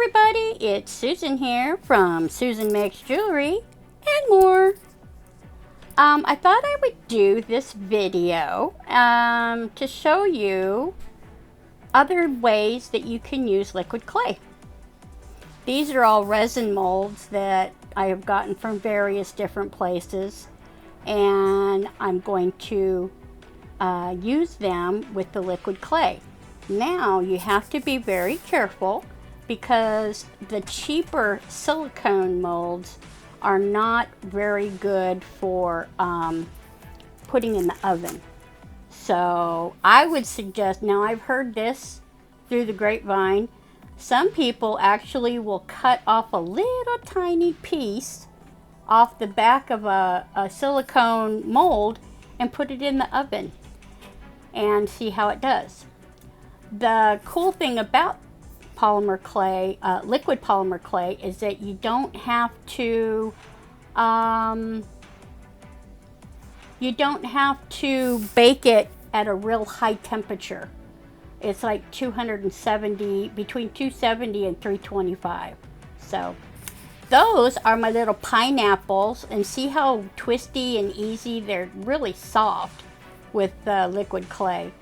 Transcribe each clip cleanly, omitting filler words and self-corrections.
everybody, it's Susan here from Susan Makes Jewelry and more. I thought I would do this video to show you other ways that you can use liquid clay. These are all resin molds that I have gotten from various different places, and I'm going to use them with the liquid clay. Now you have to be very careful because the cheaper silicone molds are not very good for putting in the oven. So I would suggest, now I've heard this through the grapevine, some people actually will cut off a little tiny piece off the back of a silicone mold and put it in the oven and see how it does. The cool thing about polymer clay, liquid polymer clay, is that you don't have to bake it at a real high temperature. It's like 270, between 270 and 325. So those are my little pineapples, and see how twisty and easy, they're really soft with liquid clay.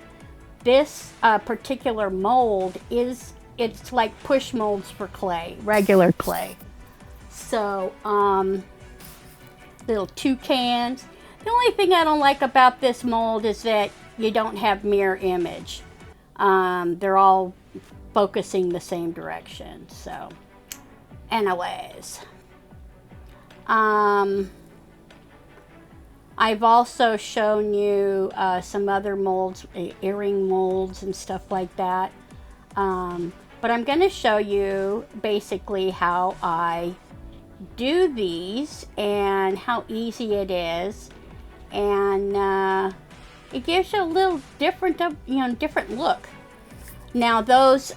This particular mold it's like push molds for clay, regular clay. So, little toucans. The only thing I don't like about this mold is that you don't have mirror image. They're all focusing the same direction. So, anyways. I've also shown you some other molds, earring molds and stuff like that. But I'm going to show you basically how I do these and how easy it is, and it gives you a little different, different look. Now those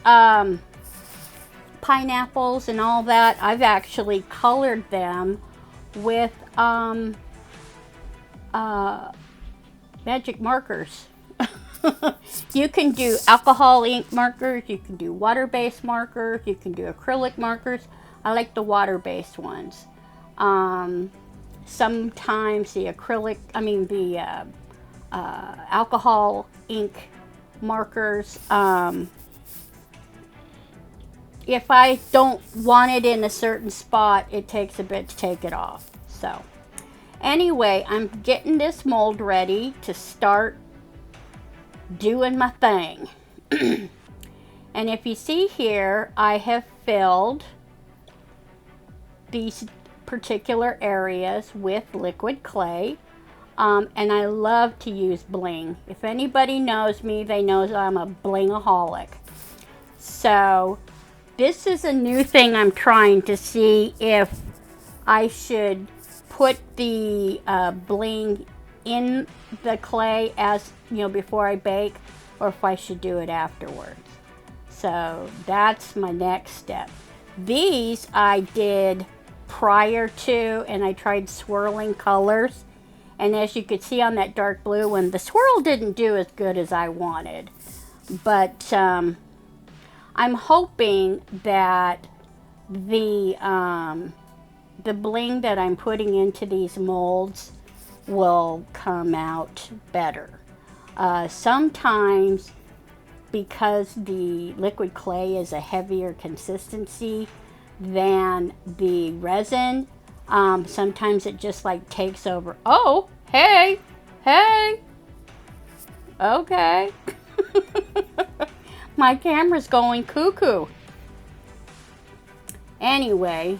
pineapples and all that, I've actually colored them with magic markers. You can do alcohol ink markers, you can do water-based markers, you can do acrylic markers. I like the water-based ones. Sometimes the alcohol ink markers, if I don't want it in a certain spot, it takes a bit to take it off. So anyway, I'm getting this mold ready to start doing my thing. And if you see here, I have filled these particular areas with liquid clay, and I love to use bling. If anybody knows me, they know I'm a blingaholic. So this is a new thing I'm trying to see if I should put the bling in the clay as before I bake, or if I should do it afterwards. So that's my next step. These I did prior to, and I tried swirling colors, and as you could see on that dark blue one, the swirl didn't do as good as I wanted, but I'm hoping that the bling that I'm putting into these molds will come out better. Sometimes, because the liquid clay is a heavier consistency than the resin, sometimes it just like takes over. Oh, hey, okay. My camera's going cuckoo. Anyway,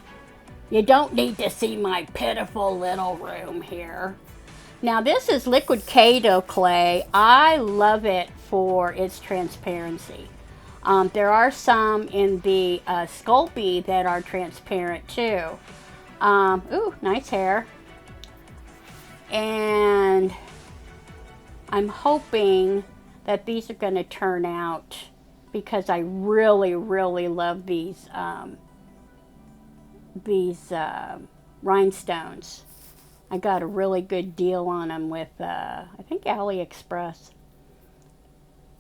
you don't need to see my pitiful little room here. Now this is liquid Kato clay. I love it for its transparency. There are some in the Sculpey that are transparent too. Ooh, nice hair. And I'm hoping that these are going to turn out, because I really, really love these rhinestones. I got a really good deal on them with, I think, AliExpress.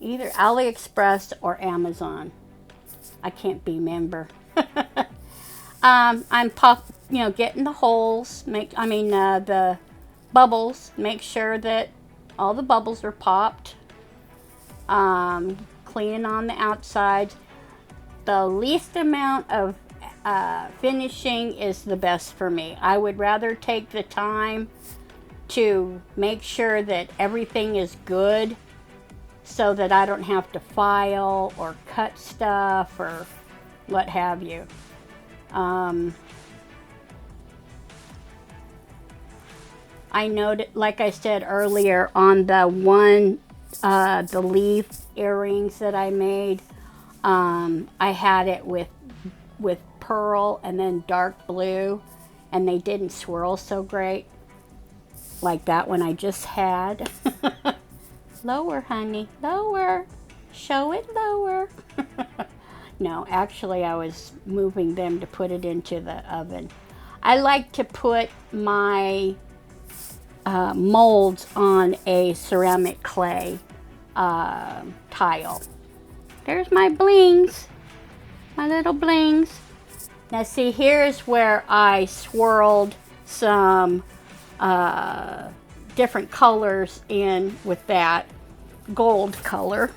Either AliExpress or Amazon. I can't remember. I'm getting the holes, the bubbles, make sure that all the bubbles are popped. Cleaning on the outsides. The least amount of finishing is the best for me. I would rather take the time to make sure that everything is good so that I don't have to file or cut stuff or what have you. I noted, like I said earlier, on the leaf earrings that I made, I had it with pearl and then dark blue, and they didn't swirl so great like that one I just had. Lower, honey, lower. Show it lower. No, actually I was moving them to put it into the oven. I like to put my molds on a ceramic clay tile. There's my blings, my little blings. Now see, here's where I swirled some different colors in with that gold color.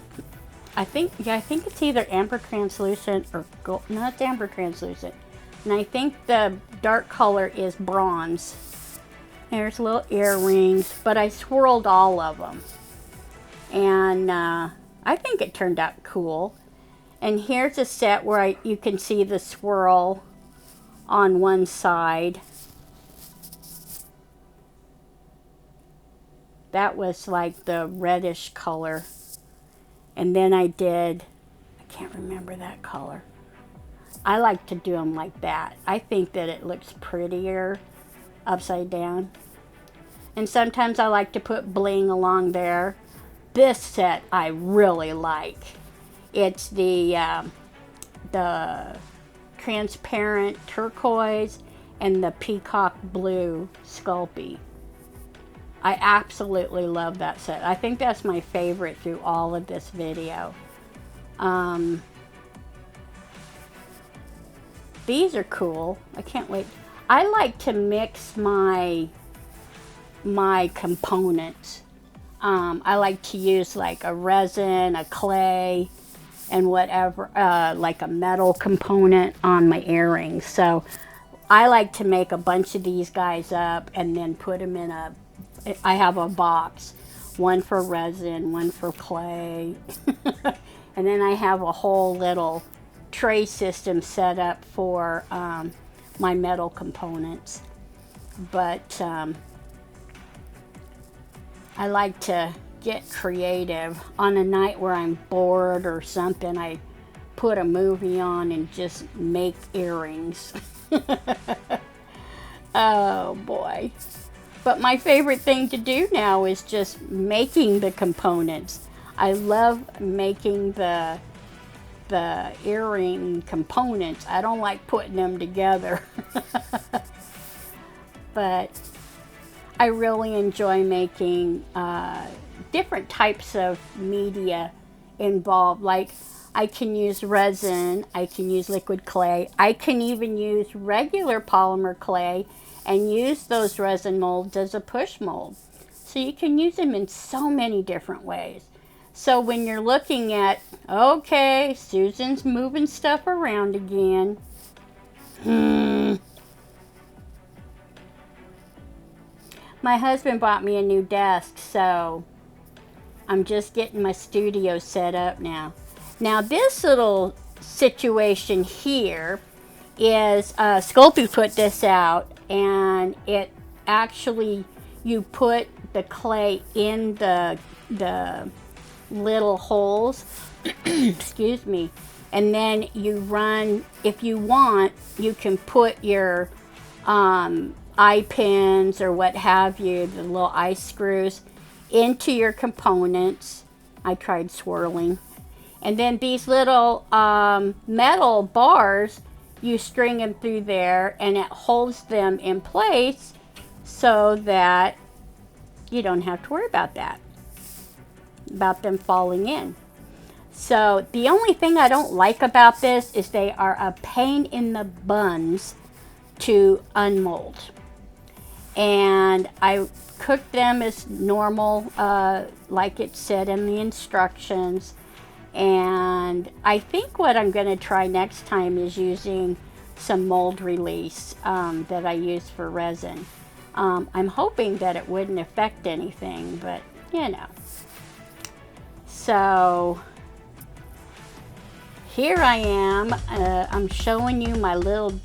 I think it's either amber translucent or gold. No, it's amber translucent. And I think the dark color is bronze. There's little earrings, but I swirled all of them. And I think it turned out cool. And here's a set where you can see the swirl on one side. That was like the reddish color. And then I can't remember that color. I like to do them like that. I think that it looks prettier upside down. And sometimes I like to put bling along there. This set I really like. It's the transparent turquoise and the peacock blue Sculpey. I absolutely love that set. I think that's my favorite through all of this video. These are cool. I can't wait. I like to mix my components. I like to use like a resin, a clay, and whatever, like a metal component on my earrings. So I like to make a bunch of these guys up and then put them in I have a box, one for resin, one for clay, and then I have a whole little tray system set up for my metal components. But I like to get creative. On a night where I'm bored or something, I put a movie on and just make earrings. Oh boy. But my favorite thing to do now is just making the components. I love making the earring components. I don't like putting them together. But I really enjoy making different types of media involved. Like I can use resin, I can use liquid clay, I can even use regular polymer clay and use those resin molds as a push mold. So you can use them in so many different ways. So when you're looking at, okay, Susan's moving stuff around again. My husband bought me a new desk, so I'm just getting my studio set up now. Now this little situation here is, Sculpey put this out, and it actually, you put the clay in the little holes, excuse me, and then you run, if you want, you can put your eye pins or what have you, the little eye screws, into your components. I tried swirling. And then these little metal bars, you string them through there and it holds them in place so that you don't have to worry about that, about them falling in. So the only thing I don't like about this is they are a pain in the buns to unmold. And I cooked them as normal, like it said in the instructions. And I think what I'm going to try next time is using some mold release that I use for resin. I'm hoping that it wouldn't affect anything, but you know. So here I am. I'm showing you my little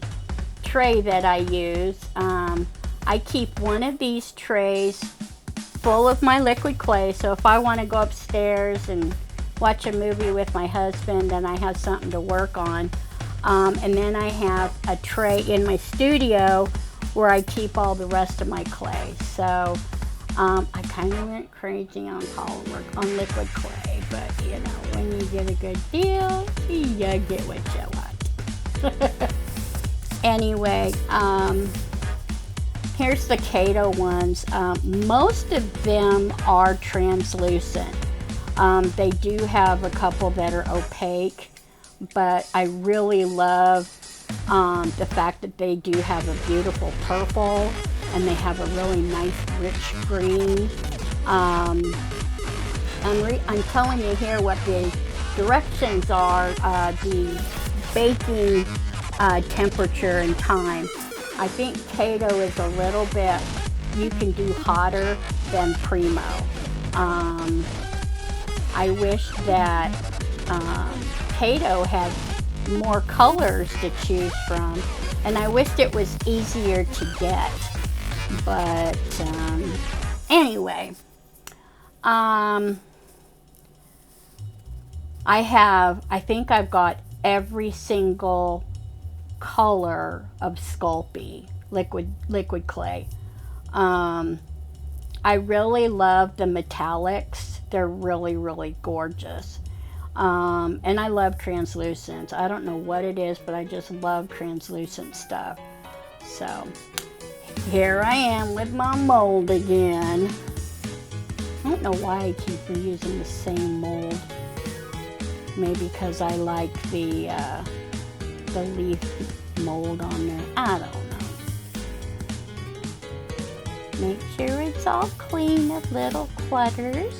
tray that I use. I keep one of these trays full of my liquid clay, so if I want to go upstairs and watch a movie with my husband, then I have something to work on. And then I have a tray in my studio where I keep all the rest of my clay. So I kind of went crazy on polymer, on liquid clay, but you know, when you get a good deal, you get what you want. Anyway, here's the Kato ones. Most of them are translucent. They do have a couple that are opaque, but I really love the fact that they do have a beautiful purple and they have a really nice rich green. I'm telling you here what the directions are, the baking temperature and time. I think Kato is a little bit, you can do hotter than Primo. I wish that Kato had more colors to choose from, and I wished it was easier to get. But anyway, I think I've got every single color of Sculpey liquid clay. I really love the metallics. They're really, really gorgeous. And I love translucents. I don't know what it is, but I just love translucent stuff. So here I am with my mold again. I don't know why I keep reusing the same mold. Maybe because I like the leaf mold on there. I don't know. Make sure it's all clean of little clutters.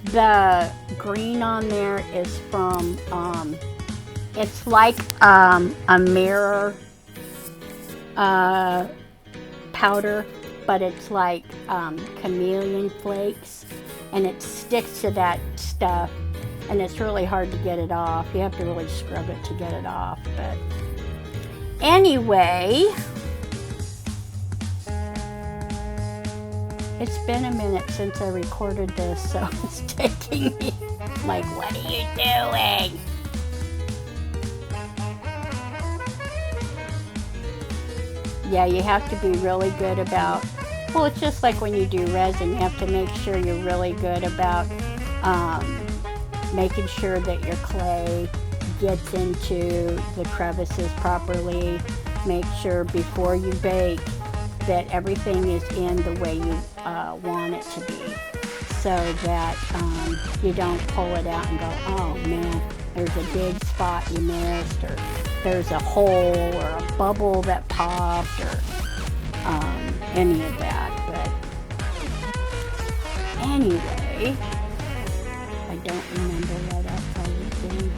The green on there is from, it's like a mirror powder, but it's like chameleon flakes, and it sticks to that stuff, and it's really hard to get it off. You have to really scrub it to get it off. But anyway, it's been a minute since I recorded this, so it's taking me like, what are you doing? Yeah, you have to be really good about, well, it's just like when you do resin, you have to make sure you're really good about making sure that your clay gets into the crevices properly. Make sure before you bake that everything is in the way you want it to be, so that you don't pull it out and go, oh man, there's a big spot you missed, or there's a hole or a bubble that popped, or any of that. But anyway, I don't remember what else I was doing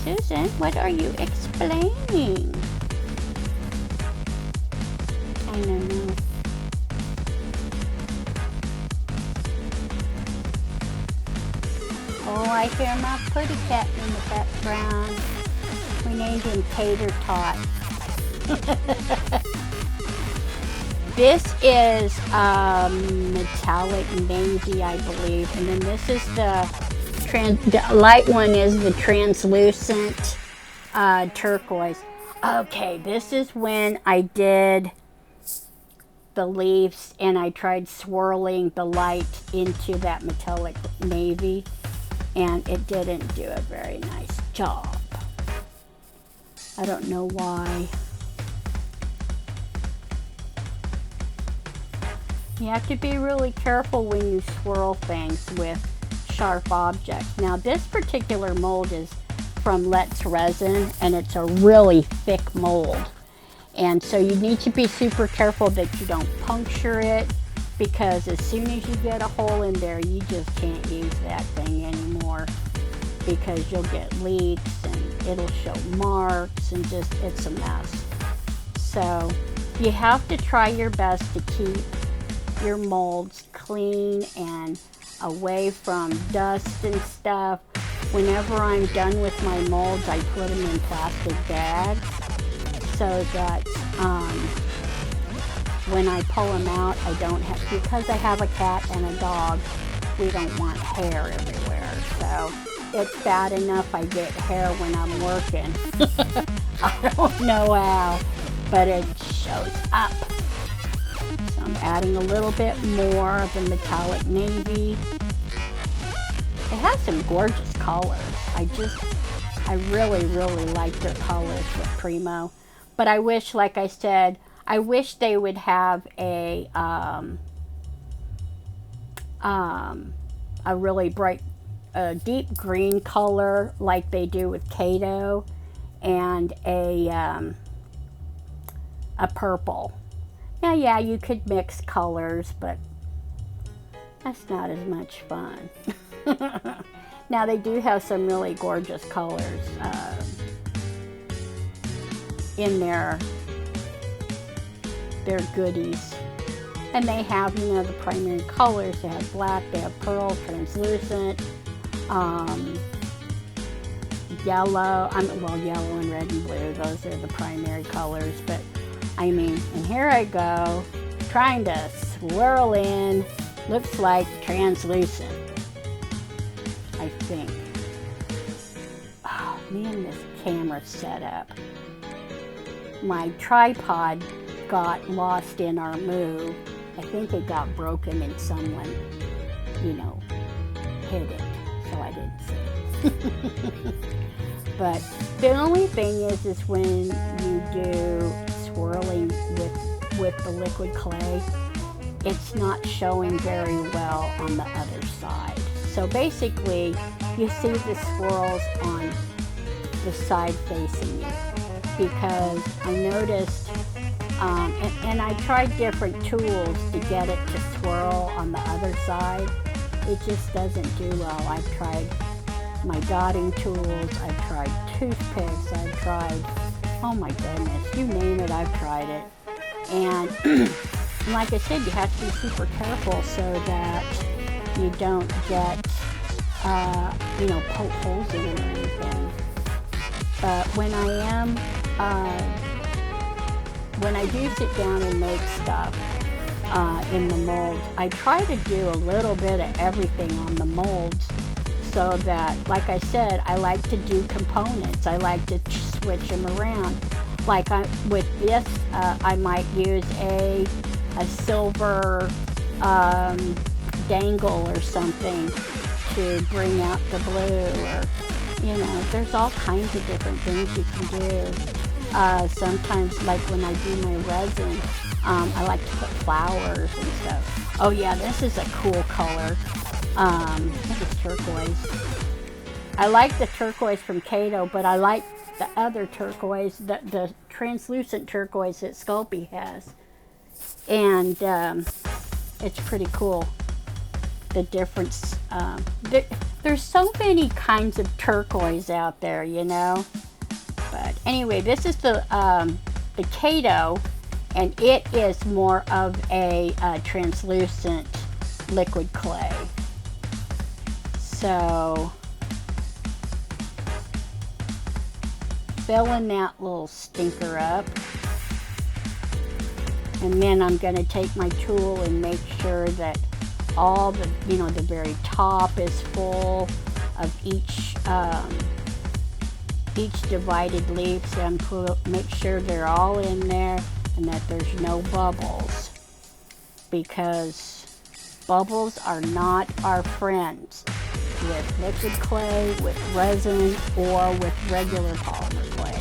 here. Susan, what are you explaining? I don't know. Oh, I hear my pretty cat in the background. We named him Tater Tot. This is metallic navy, I believe, and then this is the light one is the translucent turquoise. Okay, this is when I did the leaves and I tried swirling the light into that metallic navy, and it didn't do a very nice job. I don't know why. You have to be really careful when you swirl things with sharp objects. Now this particular mold is from Let's Resin, and it's a really thick mold. And so you need to be super careful that you don't puncture it, because as soon as you get a hole in there, you just can't use that thing anymore, because you'll get leaks and it'll show marks and just, it's a mess. So you have to try your best to keep your molds clean and away from dust and stuff. Whenever I'm done with my molds, I put them in plastic bags so that when I pull them out, I don't have, because I have a cat and a dog, we don't want hair everywhere. So it's bad enough I get hair when I'm working. I don't know how, but it shows up. So I'm adding a little bit more of the metallic navy. It has some gorgeous colors. I really, really like their colors with Primo. But I wish, like I said, I wish they would have a really bright, deep green color like they do with Kato, and a purple. Now, yeah, you could mix colors, but that's not as much fun. Now, they do have some really gorgeous colors in their goodies. And they have, you know, the primary colors. They have black, they have pearl, translucent, yellow. Well, yellow and red and blue, those are the primary colors. But, I mean, and here I go, trying to swirl in. Looks like translucent, I think. Oh, man, this camera setup. My tripod got lost in our move. I think it got broken and someone, you know, hit it, so I didn't see it. But the only thing is when you do swirling with the liquid clay, it's not showing very well on the other side. So basically, you see the swirls on the side facing you, because I noticed, and I tried different tools to get it to swirl on the other side. It just doesn't do well. I've tried my dotting tools, I've tried toothpicks, I've tried, oh my goodness, you name it, I've tried it. And like I said, you have to be super careful so that you don't get, you know, poke holes in it or anything. But when I do sit down and make stuff in the molds, I try to do a little bit of everything on the molds, so that, like I said, I like to do components. I like to switch them around. Like with this, I might use a silver dangle or something to bring out the blue, or, you know, there's all kinds of different things you can do. Sometimes, like when I do my resin, I like to put flowers and stuff. Oh yeah, this is a cool color. I think it's turquoise. I like the turquoise from Kato, but I like the other turquoise, the translucent turquoise that Sculpey has. And it's pretty cool, the difference. There's so many kinds of turquoise out there, you know. But anyway, this is the Kato, and it is more of a translucent liquid clay. So, filling that little stinker up. And then I'm going to take my tool and make sure that all the, you know, the very top is full of each divided leaf. So make sure they're all in there and that there's no bubbles, because bubbles are not our friends with liquid clay, with resin, or with regular polymer clay.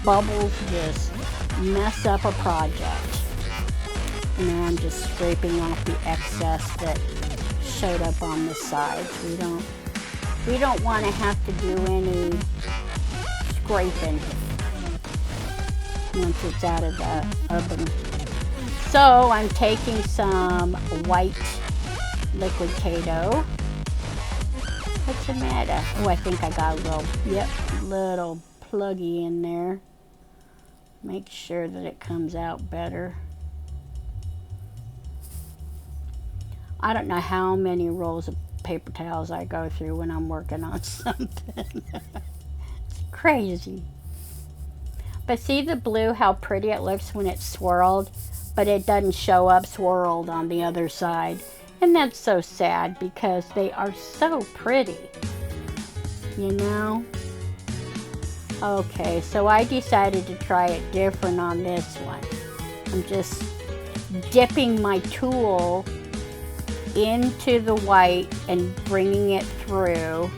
Bubbles just mess up a project. Now I'm just scraping off the excess that showed up on the sides. We don't want to have to do any scraping once it's out of the oven. So I'm taking some white liquid Kato. What's the matter? Oh, I think I got a little pluggy in there. Make sure that it comes out better. I don't know how many rolls of paper towels I go through when I'm working on something. It's crazy. But see the blue, how pretty it looks when it's swirled, but it doesn't show up swirled on the other side. And that's so sad because they are so pretty, you know? Okay, so I decided to try it different on this one. I'm just dipping my tool into the white and bringing it through.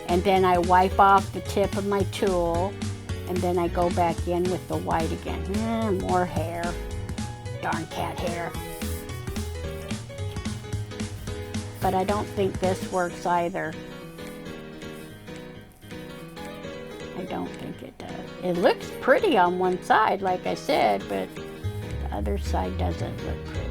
And then I wipe off the tip of my tool. And then I go back in with the white again. More hair. Darn cat hair. But I don't think this works either. I don't think it does. It looks pretty on one side, like I said, but the other side doesn't look pretty.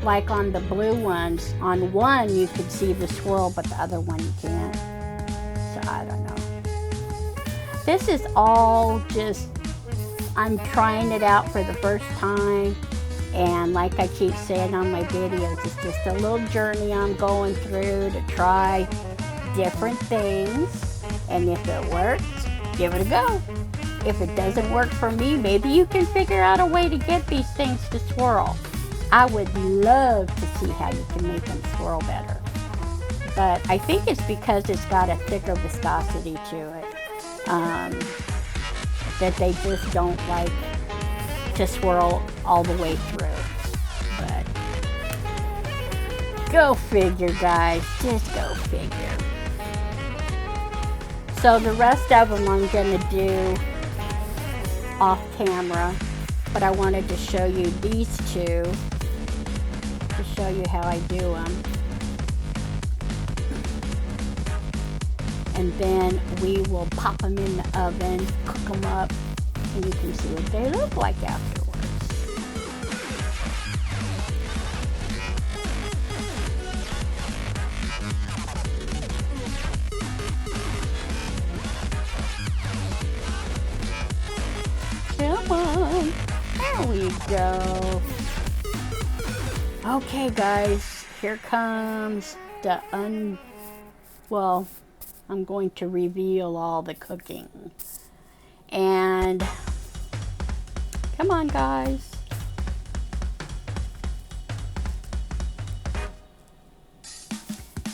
Like on the blue ones, on one you could see the swirl, but the other one you can't. So I don't know. This is all just, I'm trying it out for the first time. And like I keep saying on my videos, it's just a little journey I'm going through to try different things. And if it works, give it a go. If it doesn't work for me, maybe you can figure out a way to get these things to swirl. I would love to see how you can make them swirl better. But I think it's because it's got a thicker viscosity to it. That they just don't like to swirl all the way through. But go figure, guys. Just go figure. So the rest of them I'm going to do off camera. But I wanted to show you these two to show you how I do them. And then we will pop them in the oven, cook them up, and you can see what they look like afterwards. Come on, there we go. Okay guys, here comes the well, I'm going to reveal all the cooking. And come on guys.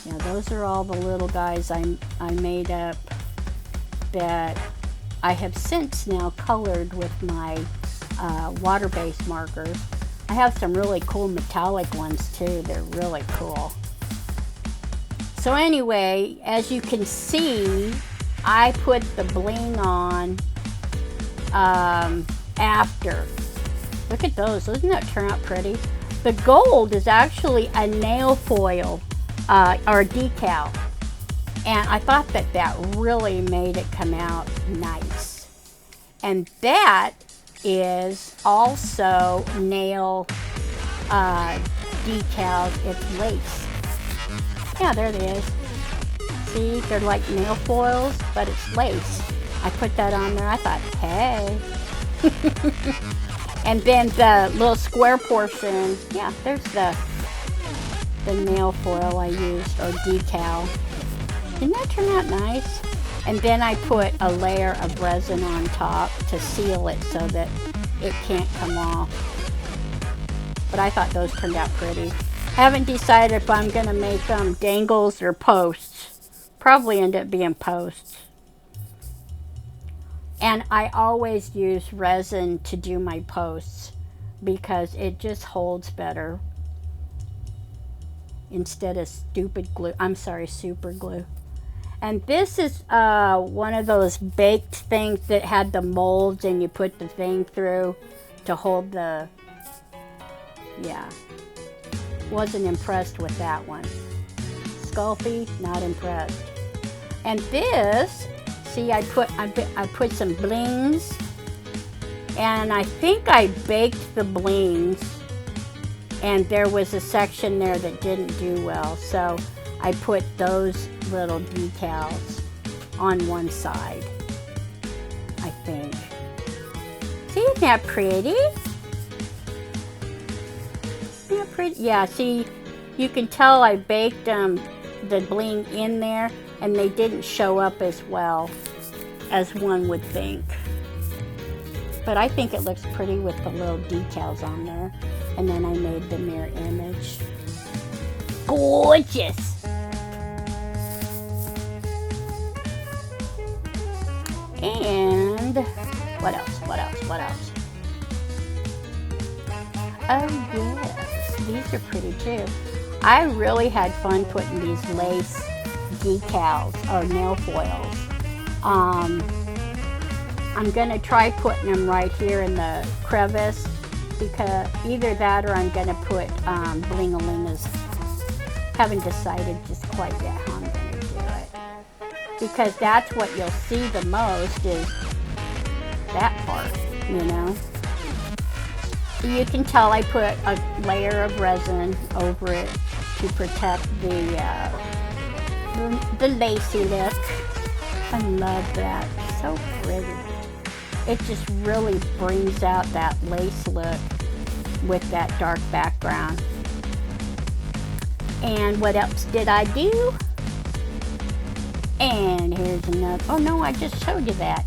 Yeah, those are all the little guys I made up that I have since now colored with my water-based markers. I have some really cool metallic ones too. They're really cool. So anyway, as you can see, I put the bling on after. Look at those. Doesn't that turn out pretty? The gold is actually a nail foil or a decal. And I thought that that really made it come out nice. And that is also nail decals. It's lace. Yeah, there it is. See, they're like nail foils, but it's lace. I put that on there. I thought, hey. And then the little square portion, yeah, there's the nail foil I used, or decal. Didn't that turn out nice? And then I put a layer of resin on top to seal it so that it can't come off. But I thought those turned out pretty. Haven't decided if I'm going to make them dangles or posts. Probably end up being posts. And I always use resin to do my posts because it just holds better instead of stupid glue. I'm sorry, super glue. And this is one of those baked things that had the molds and you put the thing through to hold the, yeah. Wasn't impressed with that one. Sculpey, not impressed. And this, see, I put some blings, and I think I baked the blings, and there was a section there that didn't do well, so I put those little decals on one side, I think. See, isn't that pretty? Isn't that pretty? Yeah, see, you can tell I baked the bling in there, and they didn't show up as well as one would think. But I think it looks pretty with the little decals on there. And then I made the mirror image. Gorgeous! And what else? What else? What else? Oh yes, these are pretty too. I really had fun putting these lace decals or nail foils. I'm gonna try putting them right here in the crevice, because either that or I'm gonna put bling-a-lingas. Haven't decided just quite yet how I'm gonna do it, because that's what you'll see the most is that part, you know. You can tell I put a layer of resin over it to protect the lacy look. I love that. So pretty. It just really brings out that lace look with that dark background. And what else did I do? And here's another. Oh no, I just showed you that.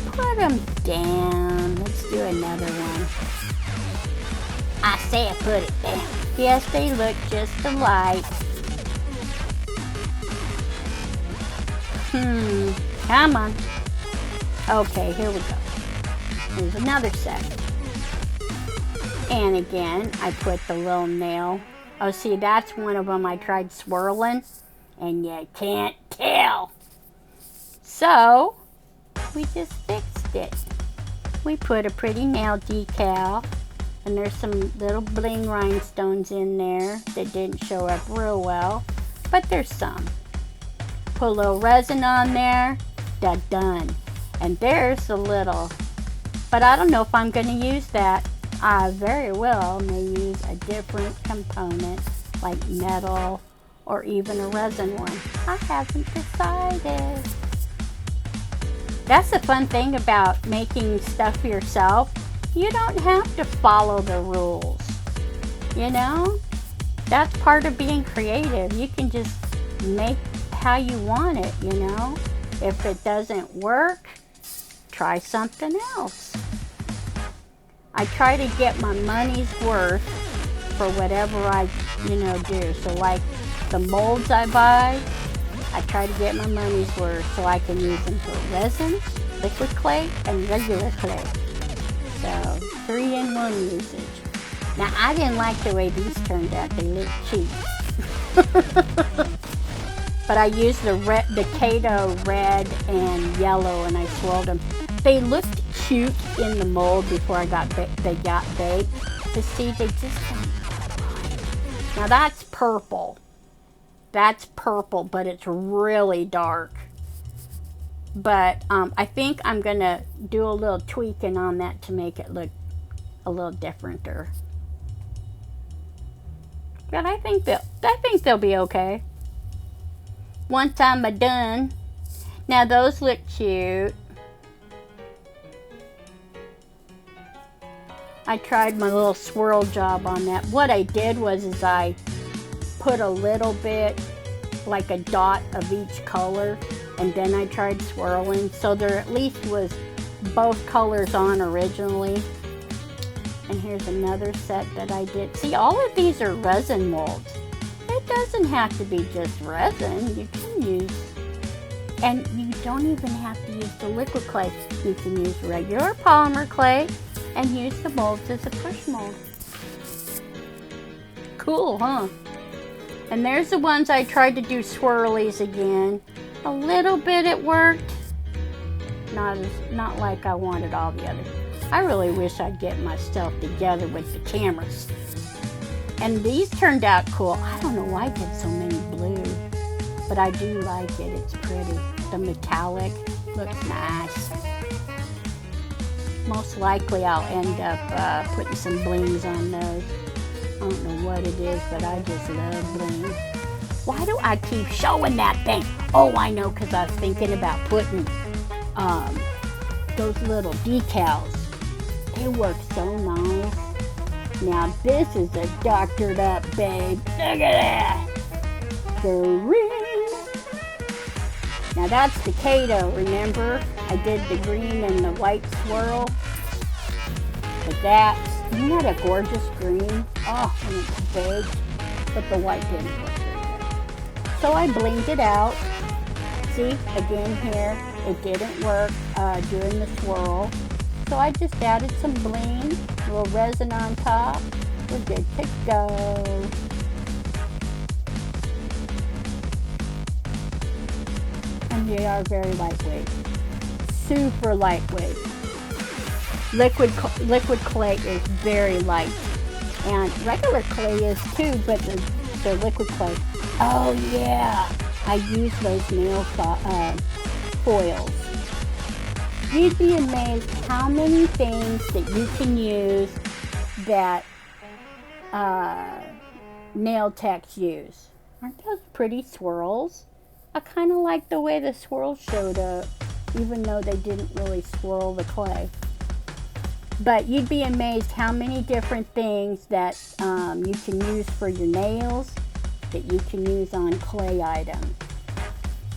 Put them down. Let's do another one. I said put it down. Yes, they look just alike. Come on. Okay, here we go. Here's another set. And again, I put the little nail. Oh, see, that's one of them I tried swirling, and you can't tell. So, we just fixed it. We put a pretty nail decal, and there's some little bling rhinestones in there that didn't show up real well, but there's some. Put a little resin on there, done. And there's a little, but I don't know if I'm going to use that. I very well may use a different component, like metal or even a resin one. I haven't decided. That's the fun thing about making stuff yourself. You don't have to follow the rules, you know? That's part of being creative. You can just make how you want it, you know? If it doesn't work, try something else. I try to get my money's worth for whatever I, do. So like the molds I buy, I try to get my money's worth so I can use them for resin, liquid clay, and regular clay. So 3-in-1 usage. Now I didn't like the way these turned out. They look cheap. But I used the Kato red and yellow, and I swirled them. They looked cute in the mold before they got baked. But see, they just don't look right. Now that's purple. That's purple, but it's really dark. But I think I'm gonna do a little tweaking on that to make it look a little differenter. But I think they'll be okay. Once I'm done. Now those look cute. I tried my little swirl job on that. What I did was I put a little bit, like a dot of each color, and then I tried swirling, so there at least was both colors on originally. And here's another set that I did. See, all of these are resin molds. It doesn't have to be just resin. You can use, and you don't even have to use the liquid clay. You can use regular polymer clay and use the molds as a push mold. Cool, huh? And there's the ones I tried to do swirlies again. A little bit it worked. Not like I wanted all the others. I really wish I'd get my stuff together with the cameras. And these turned out cool. I don't know why I did so many blue, but I do like it. It's pretty. The metallic looks nice. Most likely I'll end up putting some blings on those. I don't know what it is, but I just love bling. Why do I keep showing that thing? Oh, I know, because I was thinking about putting those little decals. They work so nice. Now this is a doctored up babe. Look at that. Green. Now that's the Kato, remember? I did the green and the white swirl. But that's, isn't that a gorgeous green? Oh, and it's big. But the white didn't look very good. So I blinged it out. See, again here, it didn't work during the swirl. So I just added some bling, a little resin on top. We're good to go. And they are very lightweight. Super lightweight. Liquid clay is very light. And regular clay is too, but the liquid clay. Oh yeah, I use those nail foils. You'd be amazed how many things that you can use that nail techs use. Aren't those pretty swirls? I kind of like the way the swirls showed up, even though they didn't really swirl the clay. But you'd be amazed how many different things that you can use for your nails that you can use on clay items.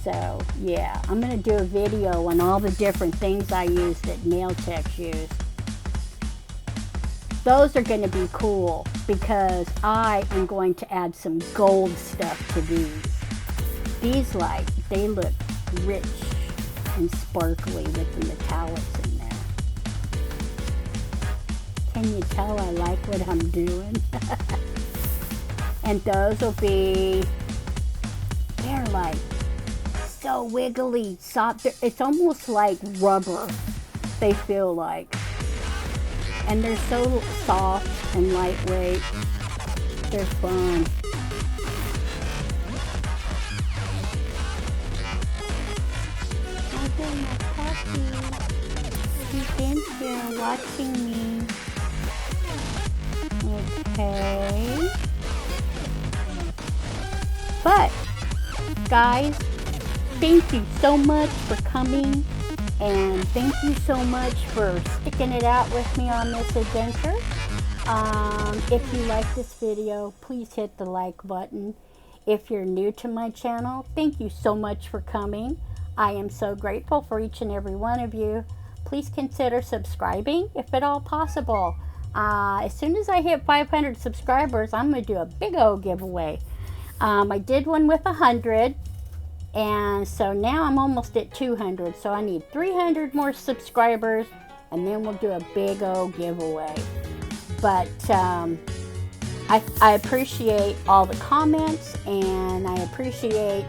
So yeah, I'm going to do a video on all the different things I use that nail techs use. Those are going to be cool because I am going to add some gold stuff to these. These they look rich and sparkly with the metallics in there. Can you tell I like what I'm doing? And those will be, they're like so wiggly, soft. It's almost like rubber, they feel like. And they're so soft and lightweight. They're fun. Okay, my puppy. He's in here watching me. Okay. But, guys, thank you so much for coming, and thank you so much for sticking it out with me on this adventure. If you like this video, please hit the like button. If you're new to my channel, thank you so much for coming. I am so grateful for each and every one of you. Please consider subscribing if at all possible. As soon as I hit 500 subscribers, I'm going to do a big old giveaway. I did one with 100, and so now I'm almost at 200, so I need 300 more subscribers, and then we'll do a big old giveaway. But I appreciate all the comments, and I appreciate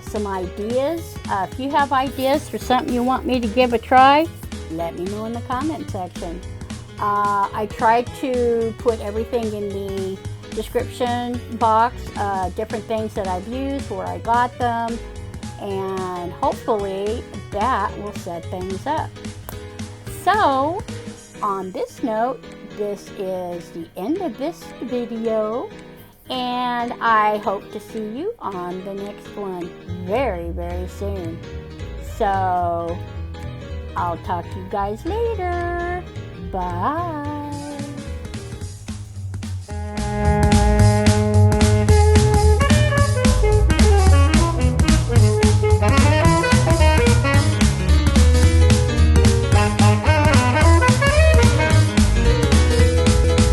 some ideas. If you have ideas for something you want me to give a try, let me know in the comment section. I tried to put everything in the description box, different things that I've used, where I got them, and hopefully that will set things up. So on this note, this is the end of this video, and I hope to see you on the next one very, very soon. So I'll talk to you guys later. Bye.